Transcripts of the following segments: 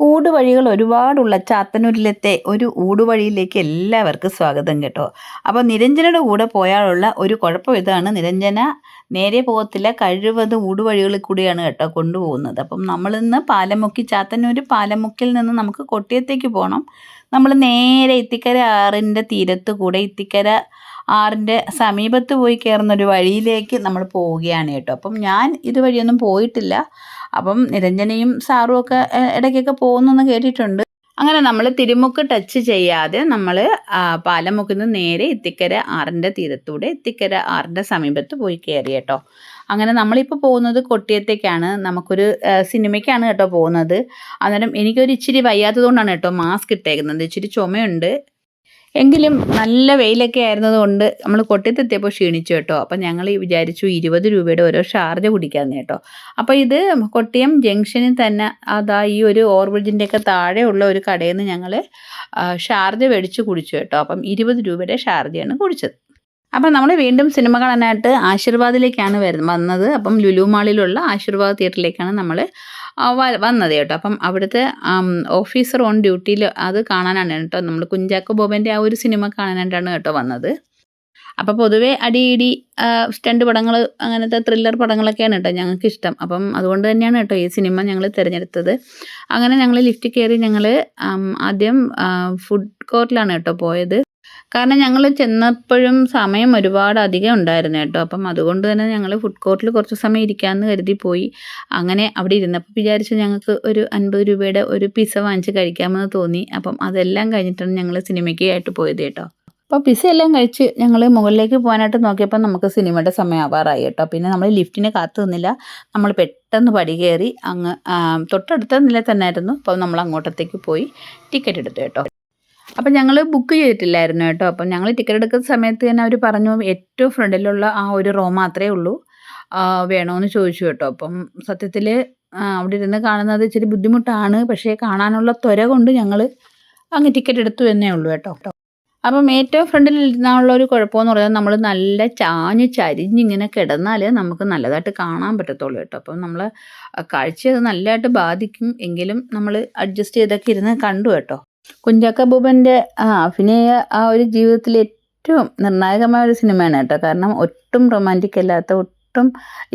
ഊടുവഴികൾ ഒരുപാടുള്ള ചാത്തന്നൂരിലത്തെ ഒരു ഊടുവഴിയിലേക്ക് എല്ലാവർക്കും സ്വാഗതം കേട്ടോ. അപ്പോൾ നിരഞ്ജനയുടെ കൂടെ പോയാലുള്ള ഒരു കുഴപ്പം ഇതാണ്, നിരഞ്ജന നേരെ പോകത്തില്ല, കഴിവതും ഊടുവഴികളിൽ കൂടിയാണ് കേട്ടോ കൊണ്ടുപോകുന്നത്. അപ്പം നമ്മളിന്ന് പാലമുക്കി, ചാത്തന്നൂർ പാലമുക്കിൽ നിന്ന് നമുക്ക് കൊട്ടിയത്തേക്ക് പോകണം. നമ്മൾ നേരെ ഇത്തിക്കര ആറിൻ്റെ തീരത്ത് കൂടെ ഇത്തിക്കര ആറിൻ്റെ സമീപത്ത് പോയി കയറുന്നൊരു വഴിയിലേക്ക് നമ്മൾ പോവുകയാണ് കേട്ടോ. അപ്പം ഞാൻ ഇതുവഴിയൊന്നും പോയിട്ടില്ല. അപ്പം നിരഞ്ജനയും സാറും ഒക്കെ ഇടയ്ക്കൊക്കെ പോകുന്നെന്ന് കേട്ടിട്ടുണ്ട്. അങ്ങനെ നമ്മൾ തിരുമുക്ക് ടച്ച് ചെയ്യാതെ നമ്മൾ പാലമുക്കിൽ നിന്ന് നേരെ ഇത്തിക്കര ആറിൻ്റെ തീരത്തൂടെ ഇത്തിക്കര ആറിൻ്റെ സമീപത്ത് പോയി കയറി കേട്ടോ. അങ്ങനെ നമ്മളിപ്പോൾ പോകുന്നത് കൊട്ടിയത്തേക്കാണ്. നമുക്കൊരു സിനിമയ്ക്കാണ് കേട്ടോ പോകുന്നത്. അന്നേരം എനിക്കൊരു ഇച്ചിരി വയ്യാത്തതുകൊണ്ടാണ് കേട്ടോ മാസ്ക് ഇട്ടേക്കുന്നത്. ഇച്ചിരി ചുമയുണ്ട്, എങ്കിലും നല്ല വെയിലൊക്കെ ആയിരുന്നതുകൊണ്ട് നമ്മൾ കൊട്ടിയത്തെത്തിയപ്പോൾ ക്ഷീണിച്ചു കേട്ടോ. അപ്പം ഞങ്ങൾ വിചാരിച്ചു 20 രൂപയുടെ ഓരോ ഷാർജ കുടിക്കാമെന്ന് കേട്ടോ. അപ്പോൾ ഇത് കൊട്ടിയം ജംഗ്ഷനിൽ തന്നെ അതാ ഈ ഒരു ഓവർബ്രിഡ്ജിൻ്റെയൊക്കെ താഴെയുള്ള ഒരു കടയിൽ നിന്ന് ഞങ്ങൾ ഷാർജ മേടിച്ച് കുടിച്ചു കേട്ടോ. അപ്പം 20 രൂപയുടെ ഷാർജയാണ് കുടിച്ചത്. അപ്പം നമ്മൾ വീണ്ടും സിനിമ കാണാനായിട്ട് ആശീർവാദിലേക്കാണ് വന്നത്. അപ്പം ലുലു മാളിലുള്ള ആശീർവാദ് തിയേറ്ററിലേക്കാണ് നമ്മൾ വന്നത് കേട്ടോ. അപ്പം അവിടുത്തെ ഓഫീസർ ഓൺ ഡ്യൂട്ടിയിൽ അത് കാണാനാണ് കേട്ടോ. നമ്മൾ കുഞ്ചാക്കോ ബോബൻ്റെ ആ ഒരു സിനിമ കാണാനായിട്ടാണ് കേട്ടോ വന്നത്. അപ്പോൾ പൊതുവേ അടിയിടി സ്റ്റണ്ട് പടങ്ങൾ, അങ്ങനത്തെ ത്രില്ലർ പടങ്ങളൊക്കെയാണ് കേട്ടോ ഞങ്ങൾക്ക് ഇഷ്ടം. അപ്പം അതുകൊണ്ട് തന്നെയാണ് കേട്ടോ ഈ സിനിമ ഞങ്ങൾ തിരഞ്ഞെടുത്തത്. അങ്ങനെ ഞങ്ങൾ ലിഫ്റ്റ് കയറി ഞങ്ങൾ ആദ്യം ഫുഡ് കോർട്ടിലാണ് കേട്ടോ പോയത്. കാരണം ഞങ്ങൾ ചെന്നപ്പോഴും സമയം ഒരുപാട് അധികം ഉണ്ടായിരുന്നു കേട്ടോ. അപ്പം അതുകൊണ്ട് തന്നെ ഞങ്ങൾ ഫുഡ് കോർട്ടിൽ കുറച്ച് സമയം ഇരിക്കാമെന്ന് കരുതി പോയി. അങ്ങനെ അവിടെ ഇരുന്നപ്പോൾ വിചാരിച്ചു ഞങ്ങൾക്ക് ഒരു 50 രൂപയുടെ ഒരു പിസ്സ വാങ്ങിച്ച് കഴിക്കാമെന്ന് തോന്നി. അപ്പം അതെല്ലാം കഴിഞ്ഞിട്ടാണ് ഞങ്ങൾ സിനിമയ്ക്ക് ആയിട്ട് പോയത് കേട്ടോ. അപ്പോൾ പിസ്സ എല്ലാം കഴിച്ച് ഞങ്ങൾ മുകളിലേക്ക് പോകാനായിട്ട് നോക്കിയപ്പോൾ നമുക്ക് സിനിമയുടെ സമയം ആവാറായി കേട്ടോ. പിന്നെ നമ്മൾ ലിഫ്റ്റിന് കാത്തു നിന്നില്ല, നമ്മൾ പെട്ടെന്ന് പടി കയറി അങ്ങ് തൊട്ടടുത്ത നില തന്നെ ആയിരുന്നു. അപ്പോൾ നമ്മൾ അങ്ങോട്ടത്തേക്ക് പോയി ടിക്കറ്റ് എടുത്തു കേട്ടോ. അപ്പം ഞങ്ങൾ ബുക്ക് ചെയ്തിട്ടില്ലായിരുന്നു കേട്ടോ. അപ്പം ഞങ്ങൾ ടിക്കറ്റ് എടുക്കുന്ന സമയത്ത് തന്നെ അവർ പറഞ്ഞു ഏറ്റവും ഫ്രണ്ടിലുള്ള ആ ഒരു റോ മാത്രമേ ഉള്ളൂ, വേണമെന്ന് ചോദിച്ചു കേട്ടോ. അപ്പം സത്യത്തിൽ അവിടെ ഇരുന്ന് കാണുന്നത് ഇച്ചിരി ബുദ്ധിമുട്ടാണ്, പക്ഷേ കാണാനുള്ള ത്വര കൊണ്ട് ഞങ്ങൾ അങ്ങ് ടിക്കറ്റ് എടുത്തു എന്നേ ഉള്ളൂ കേട്ടോ. അപ്പം ഏറ്റവും ഫ്രണ്ടിൽ ഇരുന്നുള്ള ഒരു കുഴപ്പമെന്ന് പറയുന്നത് നമ്മൾ നല്ല ചരിഞ്ഞിങ്ങനെ കിടന്നാൽ നമുക്ക് നല്ലതായിട്ട് കാണാൻ പറ്റത്തുള്ളൂ കേട്ടോ. അപ്പം നമ്മൾ കാഴ്ച അത് നല്ലതായിട്ട് ബാധിക്കും, എങ്കിലും നമ്മൾ അഡ്ജസ്റ്റ് ചെയ്തൊക്കെ ഇരുന്ന് കണ്ടു കേട്ടോ. കുഞ്ചാക്കോ ബോബൻ്റെ അഭിനയ ആ ഒരു ജീവിതത്തിലെ ഏറ്റവും നിർണായകമായ ഒരു സിനിമയാണ് കേട്ടോ. കാരണം ഒട്ടും റൊമാൻറ്റിക് അല്ലാത്ത, ഒട്ടും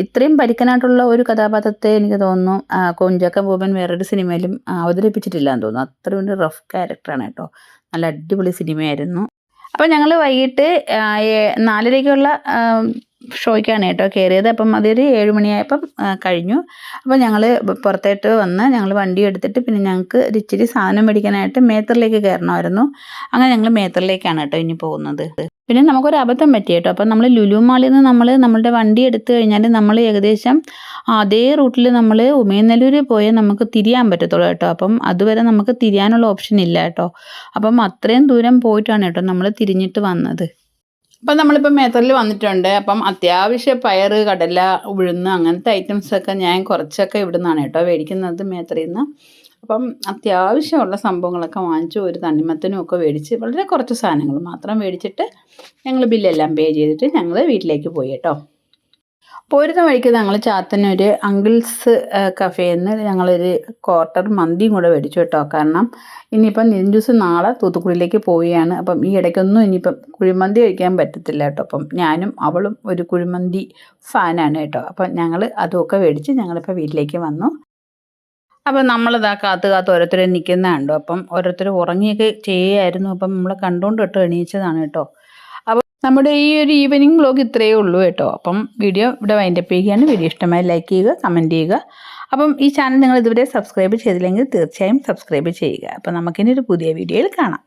ഇത്രയും പരിക്കനായിട്ടുള്ള ഒരു കഥാപാത്രത്തെ എനിക്ക് തോന്നുന്നു കുഞ്ചാക്കോ ബോബൻ വേറൊരു സിനിമയിലും അവതരിപ്പിച്ചിട്ടില്ല എന്ന് തോന്നുന്നു. അത്രയും ഒരു റഫ് ക്യാരക്ടറാണ് കേട്ടോ. നല്ല അടിപൊളി സിനിമയായിരുന്നു. അപ്പോൾ ഞങ്ങൾ വൈകിട്ട് 4:30ക്കുള്ള ഷോയ്ക്കാണ് കേട്ടോ കയറിയത്. അപ്പം അതൊരു 7 മണിയായപ്പം കഴിഞ്ഞു. അപ്പോൾ ഞങ്ങൾ പുറത്തോട്ട് വന്ന് ഞങ്ങൾ വണ്ടി എടുത്തിട്ട് പിന്നെ ഞങ്ങൾക്ക് ഒരു ഇച്ചിരി സാധനം മേടിക്കാനായിട്ട് മേത്തറിലേക്ക് കയറണമായിരുന്നു. അങ്ങനെ ഞങ്ങൾ മേത്തറിലേക്കാണ് കേട്ടോ ഇനി പോകുന്നത്. പിന്നെ നമുക്കൊരു അബദ്ധം പറ്റി കേട്ടോ. അപ്പം നമ്മൾ ലുലു മാളിൽ നിന്ന് നമ്മളുടെ വണ്ടി എടുത്തു കഴിഞ്ഞാൽ നമ്മൾ ഏകദേശം അതേ റൂട്ടിൽ നമ്മൾ ഉമയനല്ലൂർ പോയാൽ നമുക്ക് തിരിയാൻ പറ്റത്തുള്ളൂ കേട്ടോ. അപ്പം അതുവരെ നമുക്ക് തിരിയാനുള്ള ഓപ്ഷൻ ഇല്ല കേട്ടോ. അപ്പം അത്രയും ദൂരം പോയിട്ടാണ് കേട്ടോ നമ്മൾ തിരിഞ്ഞിട്ട് വന്നത്. അപ്പം നമ്മളിപ്പോൾ മേത്തറിൽ വന്നിട്ടുണ്ട്. അപ്പം അത്യാവശ്യം പയർ, കടല, ഉഴുന്ന് അങ്ങനത്തെ ഐറ്റംസൊക്കെ ഞാൻ കുറച്ചൊക്കെ ഇവിടെ നിന്നാണ് കേട്ടോ മേടിക്കുന്നത്, മേത്തറിൽ നിന്ന്. അപ്പം അത്യാവശ്യമുള്ള സംഭവങ്ങളൊക്കെ വാങ്ങിച്ചു, ഒരു തണ്ണിമത്തനും ഒക്കെ മേടിച്ച് വളരെ കുറച്ച് സാധനങ്ങൾ മാത്രം മേടിച്ചിട്ട് ഞങ്ങൾ ബില്ലെല്ലാം പേ ചെയ്തിട്ട് ഞങ്ങൾ വീട്ടിലേക്ക് പോയി കേട്ടോ. പോരുന്ന വഴിക്ക് ഞങ്ങൾ ചാത്തന്നൂർ അങ്കിൾസ് കഫേയിൽ നിന്ന് ഞങ്ങളൊരു ക്വാർട്ടർ മന്തിയും കൂടെ മേടിച്ചു കേട്ടോ. കാരണം ഇനിയിപ്പം നിരഞ്ജൂസ് നാളെ തൂത്തുക്കുടിയിലേക്ക് പോവുകയാണ്. അപ്പം ഈ ഇടയ്ക്കൊന്നും ഇനിയിപ്പം കുഴിമന്തി കഴിക്കാൻ പറ്റത്തില്ല കേട്ടോ. അപ്പം ഞാനും അവളും ഒരു കുഴിമന്തി ഫാനാണ് കേട്ടോ. അപ്പം ഞങ്ങൾ അതുമൊക്കെ മേടിച്ച് ഞങ്ങളിപ്പോൾ വീട്ടിലേക്ക് വന്നു. അപ്പം നമ്മളിതാ കാത്ത് ഓരോരുത്തരെ നിൽക്കുന്ന കണ്ടു. അപ്പം ഓരോരുത്തർ ഉറങ്ങിയൊക്കെ ചെയ്യുമായിരുന്നു. അപ്പം നമ്മൾ കണ്ടുകൊണ്ട് കേട്ടോ എണീച്ചതാണ് കേട്ടോ. അപ്പം നമ്മുടെ ഈ ഒരു ഈവനിങ് വ്ലോഗ് ഇത്രയേ ഉള്ളൂ കേട്ടോ. അപ്പം വീഡിയോ ഇവിടെ വൈൻഡപ്പ് ചെയ്യുകയാണ്. വീഡിയോ ഇഷ്ടമായി ലൈക്ക് ചെയ്യുക, കമൻറ്റ് ചെയ്യുക. അപ്പം ഈ ചാനൽ നിങ്ങൾ ഇതുവരെ സബ്സ്ക്രൈബ് ചെയ്തില്ലെങ്കിൽ തീർച്ചയായും സബ്സ്ക്രൈബ് ചെയ്യുക. അപ്പം നമുക്കിനി ഒരു പുതിയ വീഡിയോയിൽ കാണാം.